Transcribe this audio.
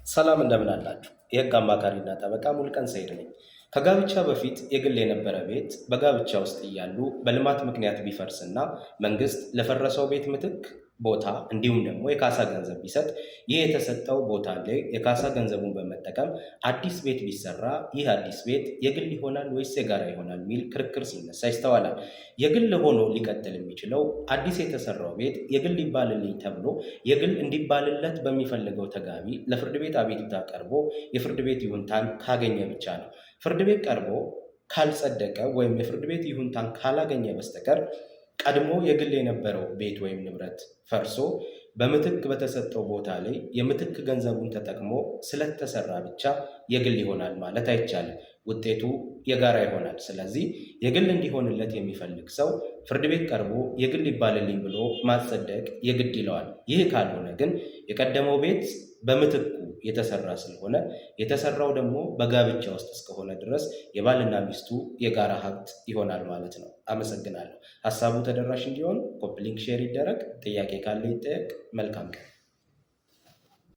ሰላም እንደምን አላችሁ? የህግ አማካሪና ጠበቃ ሙልቀን ሰይድ ነኝ። ከጋብቻ በፊት የግል የነበረ ቤት በጋብቻ ውስጥ እያሉ በልማት ምክንያት ቢፈርስና መንግስት ለፈረሰው ቤት ምትክ ቦታ እንዲሁም ደግሞ የካሳ ገንዘብ ቢሰጥ ይህ የተሰጠው ቦታ ላይ የካሳ ገንዘቡን በመጠቀም አዲስ ቤት ቢሰራ ይህ አዲስ ቤት የግል ይሆናል ወይስ የጋራ ይሆናል የሚል ክርክር ሲነሳ ይስተዋላል። የግል ሆኖ ሊቀጥል የሚችለው አዲስ የተሰራው ቤት የግል ይባልልኝ ተብሎ የግል እንዲባልለት በሚፈልገው ተጋቢ ለፍርድ ቤት አቤቱታ ቀርቦ የፍርድ ቤት ይሁንታን ካገኘ ብቻ ነው። ፍርድ ቤት ቀርቦ ካልጸደቀ ወይም የፍርድ ቤት ይሁንታን ካላገኘ በስተቀር ቀድሞ የግል የነበረው ቤት ወይም ንብረት ፈርሶ በምትክ በተሰጠው ቦታ ላይ የምትክ ገንዘቡን ተጠቅሞ ስለተሰራ ብቻ የግል ይሆናል ማለት አይቻልም። ውጤቱ የጋራ ይሆናል። ስለዚህ የግል እንዲሆንለት የሚፈልግ ሰው ፍርድ ቤት ቀርቦ የግል ይባልልኝ ብሎ ማጸደቅ የግድ ይለዋል። ይህ ካልሆነ ግን የቀደመው ቤት በምትኩ የተሰራ ስለሆነ የተሰራው ደግሞ በጋብቻ ውስጥ እስከሆነ ድረስ የባልና ሚስቱ የጋራ ሀብት ይሆናል ማለት ነው። አመሰግናለሁ። ሀሳቡ ተደራሽ እንዲሆን ኮፒ ሊንክ ሼር ይደረግ። ጥያቄ ካለ ይጠየቅ። መልካም ቀን።